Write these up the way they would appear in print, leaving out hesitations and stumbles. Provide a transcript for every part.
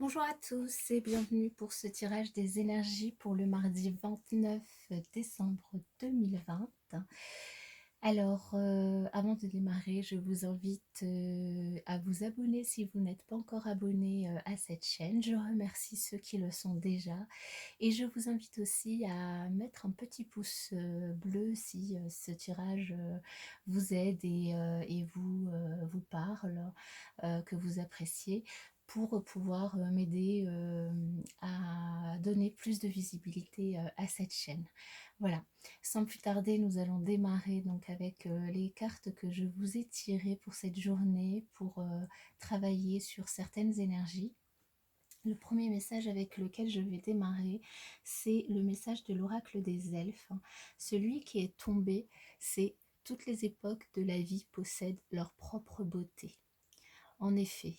Bonjour à tous et bienvenue pour ce tirage des énergies pour le mardi 29 décembre 2020. Alors, avant de démarrer, je vous invite à vous abonner si vous n'êtes pas encore abonné à cette chaîne. Je remercie ceux qui le sont déjà et je vous invite aussi à mettre un petit pouce bleu si ce tirage vous aide et vous parle, que vous appréciez, pour pouvoir m'aider à donner plus de visibilité à cette chaîne. Voilà, sans plus tarder, nous allons démarrer donc avec les cartes que je vous ai tirées pour cette journée pour travailler sur certaines énergies. Le premier message avec lequel je vais démarrer, c'est le message de l'oracle des elfes. Celui qui est tombé, c'est « Toutes les époques de la vie possèdent leur propre beauté ». En effet,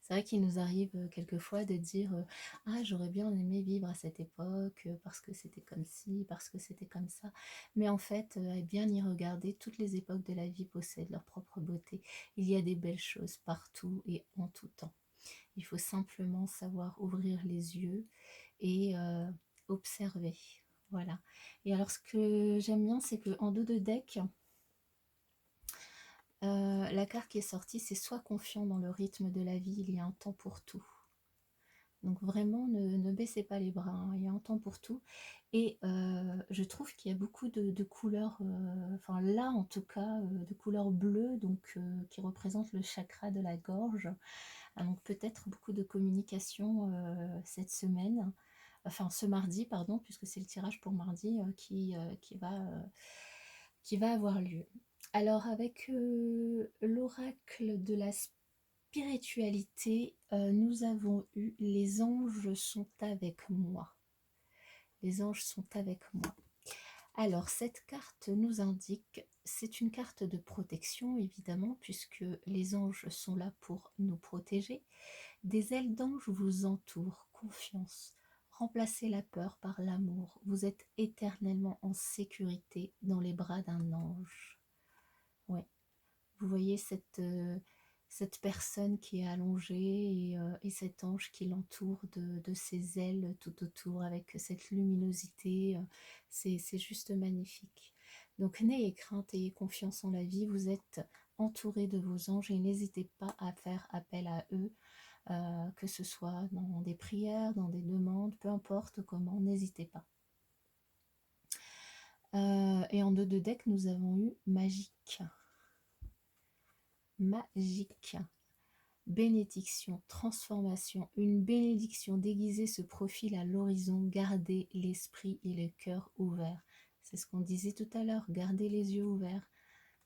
c'est vrai qu'il nous arrive quelquefois de dire ah, j'aurais bien aimé vivre à cette époque parce que c'était comme ci, parce que c'était comme ça. Mais en fait, à bien y regarder, toutes les époques de la vie possèdent leur propre beauté. Il y a des belles choses partout et en tout temps. Il faut simplement savoir ouvrir les yeux et observer. Voilà. Et alors, ce que j'aime bien, c'est qu'en dos de deck, la carte qui est sortie, c'est « Sois confiant dans le rythme de la vie, il y a un temps pour tout ». Donc vraiment, ne baissez pas les bras, hein, il y a un temps pour tout. Et je trouve qu'il y a beaucoup de couleurs, enfin là en tout cas, de couleurs bleues, donc qui représentent le chakra de la gorge. Donc peut-être beaucoup de communication cette semaine, enfin ce mardi, pardon, puisque c'est le tirage pour mardi qui va avoir lieu. Alors avec l'oracle de la spiritualité, nous avons eu « Les anges sont avec moi ». Les anges sont avec moi. Alors cette carte nous indique, c'est une carte de protection évidemment, puisque les anges sont là pour nous protéger. Des ailes d'ange vous entourent, confiance. Remplacez la peur par l'amour. Vous êtes éternellement en sécurité dans les bras d'un ange. Ouais. Vous voyez cette personne qui est allongée et cet ange qui l'entoure de ses ailes tout autour avec cette luminosité. C'est juste magnifique. Donc n'ayez crainte, ayez confiance en la vie. Vous êtes entouré de vos anges et n'hésitez pas à faire appel à eux, que ce soit dans des prières, dans des demandes, peu importe comment, n'hésitez pas. Et en dos de deck, nous avons eu magique. Magique. Bénédiction, transformation, une bénédiction déguisée se profile à l'horizon. Gardez l'esprit et le cœur ouverts. C'est ce qu'on disait tout à l'heure, gardez les yeux ouverts.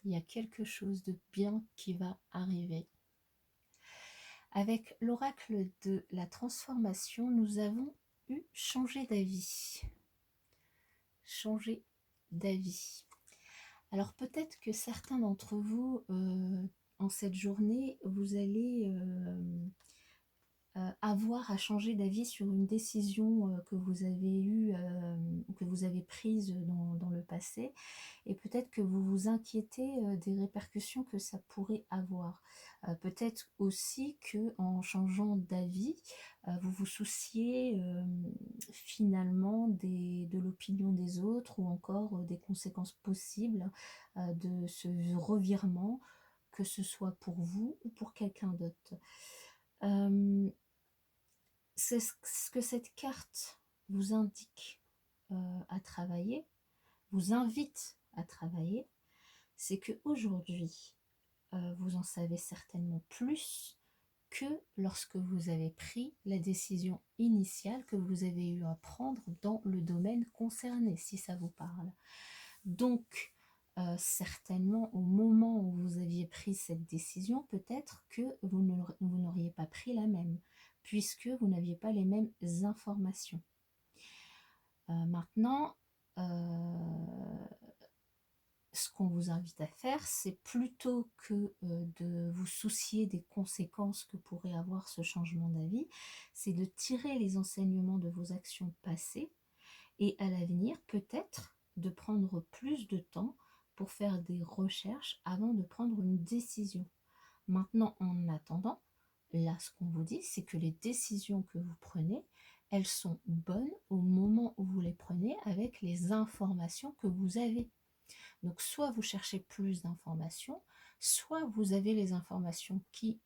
Il y a quelque chose de bien qui va arriver. Avec l'oracle de la transformation, nous avons eu changer d'avis. Changer d'avis. Alors peut-être que certains d'entre vous, en cette journée, vous allez avoir à changer d'avis sur une décision que vous avez eue, que vous avez prise dans le passé, et peut-être que vous vous inquiétez des répercussions que ça pourrait avoir. Peut-être aussi que en changeant d'avis, vous vous souciez finalement de l'opinion des autres, ou encore des conséquences possibles de ce revirement, que ce soit pour vous ou pour quelqu'un d'autre. C'est ce que cette carte vous indique à travailler, vous invite à travailler, c'est qu'aujourd'hui, vous en savez certainement plus que lorsque vous avez pris la décision initiale que vous avez eu à prendre dans le domaine concerné, si ça vous parle. Donc, certainement, au moment où vous aviez pris cette décision, peut-être que vous n'auriez pas pris la même, puisque vous n'aviez pas les mêmes informations. Maintenant, ce qu'on vous invite à faire, c'est plutôt que de vous soucier des conséquences que pourrait avoir ce changement d'avis, c'est de tirer les enseignements de vos actions passées et à l'avenir, peut-être, de prendre plus de temps pour faire des recherches avant de prendre une décision. Maintenant, en attendant, là, ce qu'on vous dit, c'est que les décisions que vous prenez, elles sont bonnes au moment où vous les prenez avec les informations que vous avez. Donc, soit vous cherchez plus d'informations, soit vous avez les informations qui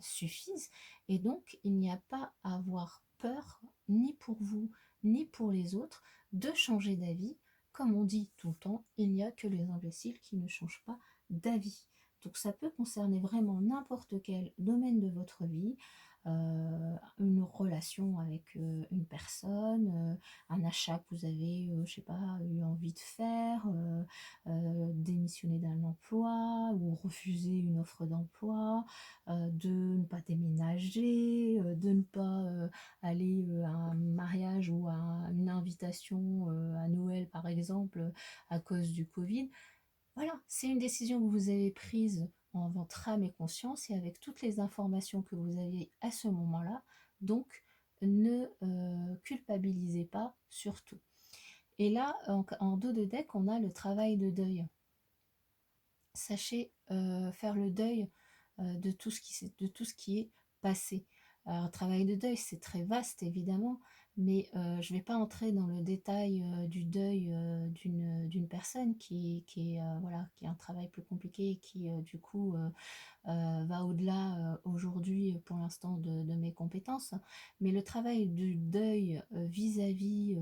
suffisent, et donc il n'y a pas à avoir peur, ni pour vous, ni pour les autres, de changer d'avis. Comme on dit tout le temps, il n'y a que les imbéciles qui ne changent pas d'avis. Donc ça peut concerner vraiment n'importe quel domaine de votre vie, une relation avec une personne, un achat que vous avez, je sais pas, eu envie de faire, démissionner d'un emploi ou refuser une offre d'emploi, de ne pas déménager, de ne pas aller à un mariage ou à une invitation à Noël par exemple à cause du Covid. Voilà, c'est une décision que vous avez prise en votre âme et conscience et avec toutes les informations que vous aviez à ce moment-là. Donc, ne culpabilisez pas surtout. Et là, en dos de deck, on a le travail de deuil. Sachez faire le deuil de tout ce qui est passé. Alors, travail de deuil, c'est très vaste évidemment, mais je ne vais pas entrer dans le détail du deuil d'une personne voilà, qui a un travail plus compliqué et qui du coup va au-delà aujourd'hui pour l'instant de mes compétences. Mais le travail du deuil vis-à-vis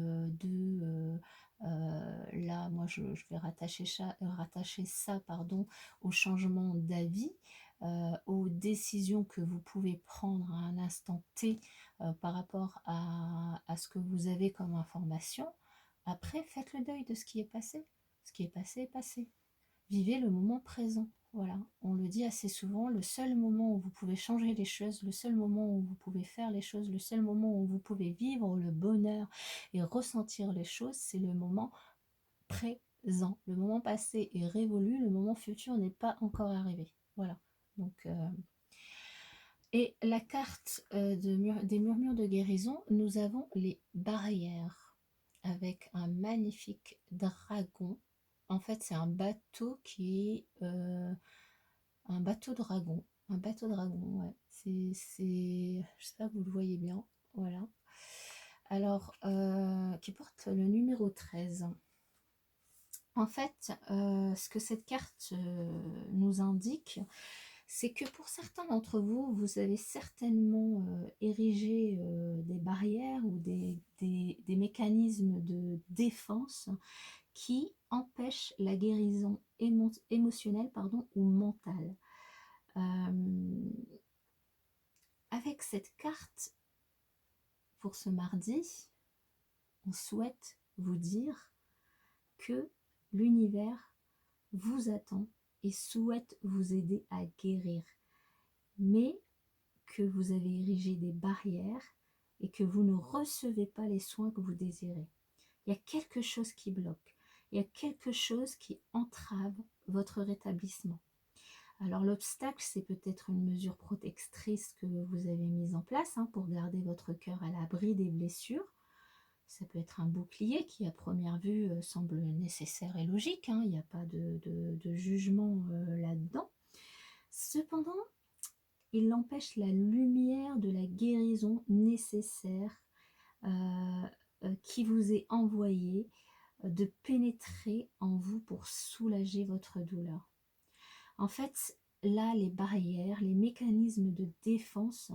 là, moi je vais rattacher ça pardon, au changement d'avis, aux décisions que vous pouvez prendre à un instant T par rapport à ce que vous avez comme information. Après, faites le deuil de ce qui est passé. Ce qui est passé est passé. Vivez le moment présent. Voilà, on le dit assez souvent, le seul moment où vous pouvez changer les choses, le seul moment où vous pouvez faire les choses, le seul moment où vous pouvez vivre le bonheur et ressentir les choses, c'est le moment présent. Le moment passé est révolu, le moment futur n'est pas encore arrivé. Voilà. Donc, et la carte des murmures de guérison, nous avons les barrières avec un magnifique dragon. En fait, c'est un bateau qui est un bateau dragon. Un bateau dragon, ouais. J'espère que vous le voyez bien. Voilà. Alors, qui porte le numéro 13. En fait, ce que cette carte nous indique, c'est que pour certains d'entre vous, vous avez certainement érigé des barrières ou des mécanismes de défense qui empêchent la guérison émotionnelle ou mentale. Avec cette carte, pour ce mardi, on souhaite vous dire que l'univers vous attend et souhaite vous aider à guérir, mais que vous avez érigé des barrières et que vous ne recevez pas les soins que vous désirez. Il y a quelque chose qui bloque, il y a quelque chose qui entrave votre rétablissement. Alors l'obstacle, c'est peut-être une mesure protectrice que vous avez mise en place pour garder votre cœur à l'abri des blessures. Ça peut être un bouclier qui, à première vue, semble nécessaire et logique. Il n'y a pas de jugement là-dedans. Cependant, il empêche la lumière de la guérison nécessaire qui vous est envoyée de pénétrer en vous pour soulager votre douleur. En fait, là, les barrières, les mécanismes de défense,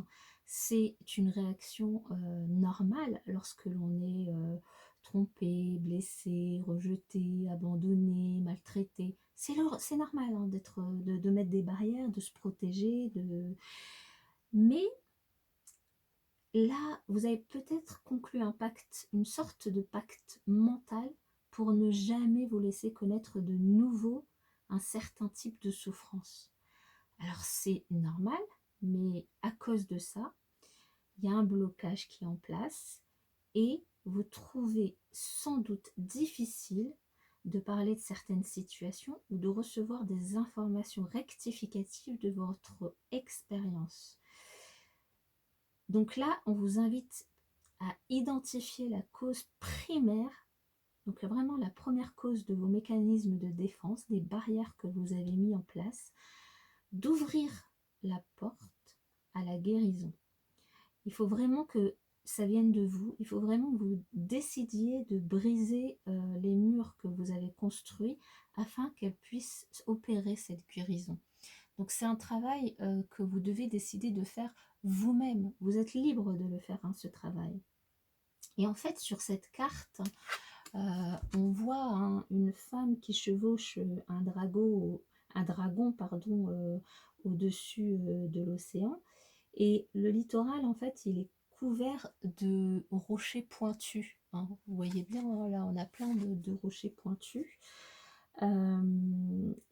c'est une réaction normale lorsque l'on est trompé, blessé, rejeté, abandonné, maltraité. C'est normal de mettre des barrières, de se protéger. Mais là, vous avez peut-être conclu un pacte, une sorte de pacte mental pour ne jamais vous laisser connaître de nouveau un certain type de souffrance. Alors c'est normal, mais à cause de ça, il y a un blocage qui est en place et vous trouvez sans doute difficile de parler de certaines situations ou de recevoir des informations rectificatives de votre expérience. Donc là, on vous invite à identifier la cause primaire, donc vraiment la première cause de vos mécanismes de défense, des barrières que vous avez mis en place, d'ouvrir la porte à la guérison. Il faut vraiment que ça vienne de vous. Il faut vraiment que vous décidiez de briser les murs que vous avez construits afin qu'elle puisse opérer cette guérison. Donc c'est un travail que vous devez décider de faire vous-même. Vous êtes libre de le faire, hein, ce travail. Et en fait, sur cette carte, on voit, hein, une femme qui chevauche un dragon pardon, au-dessus de l'océan. Et le littoral, en fait, il est couvert de rochers pointus, hein. Vous voyez bien, hein, là, on a plein de rochers pointus.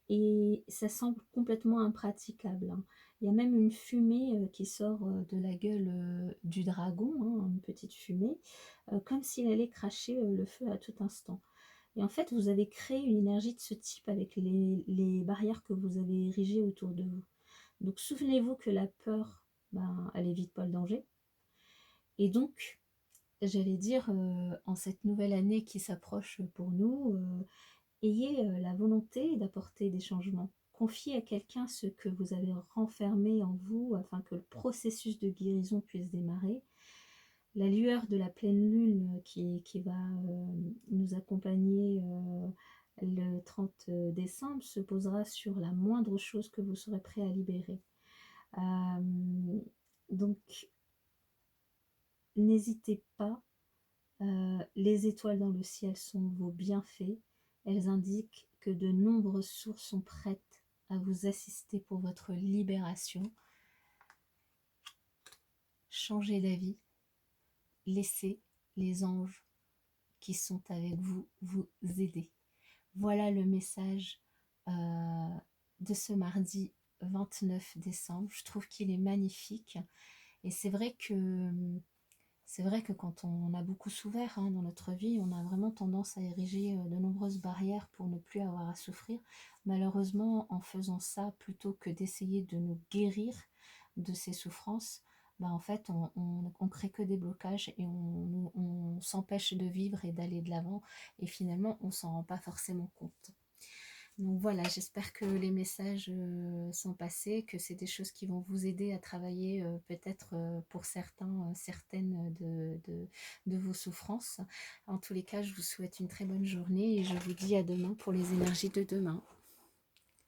Et ça semble complètement impraticable, hein. Il y a même une fumée qui sort de la gueule du dragon, hein, une petite fumée, comme s'il allait cracher le feu à tout instant. Et en fait, vous avez créé une énergie de ce type avec les barrières que vous avez érigées autour de vous. Donc souvenez-vous que la peur, ben, elle évite pas le danger. Et donc, j'allais dire, en cette nouvelle année qui s'approche pour nous, ayez la volonté d'apporter des changements. Confiez à quelqu'un ce que vous avez renfermé en vous afin que le processus de guérison puisse démarrer. La lueur de la pleine lune qui va nous accompagner le 30 décembre se posera sur la moindre chose que vous serez prêt à libérer. Donc, n'hésitez pas. Les étoiles dans le ciel sont vos bienfaits. Elles indiquent que de nombreuses sources sont prêtes à vous assister pour votre libération. Changez d'avis. Laissez les anges qui sont avec vous vous aider. Voilà le message de ce mardi 29 décembre. Je trouve qu'il est magnifique. Et c'est vrai que quand on a beaucoup souffert, hein, dans notre vie, on a vraiment tendance à ériger de nombreuses barrières pour ne plus avoir à souffrir. Malheureusement, en faisant ça, plutôt que d'essayer de nous guérir de ces souffrances, bah en fait, on crée que des blocages et on s'empêche de vivre et d'aller de l'avant. Et finalement, on s'en rend pas forcément compte. Donc voilà, j'espère que les messages sont passés, que c'est des choses qui vont vous aider à travailler peut-être pour certains, certaines de vos souffrances. En tous les cas, je vous souhaite une très bonne journée et je vous dis à demain pour les énergies de demain.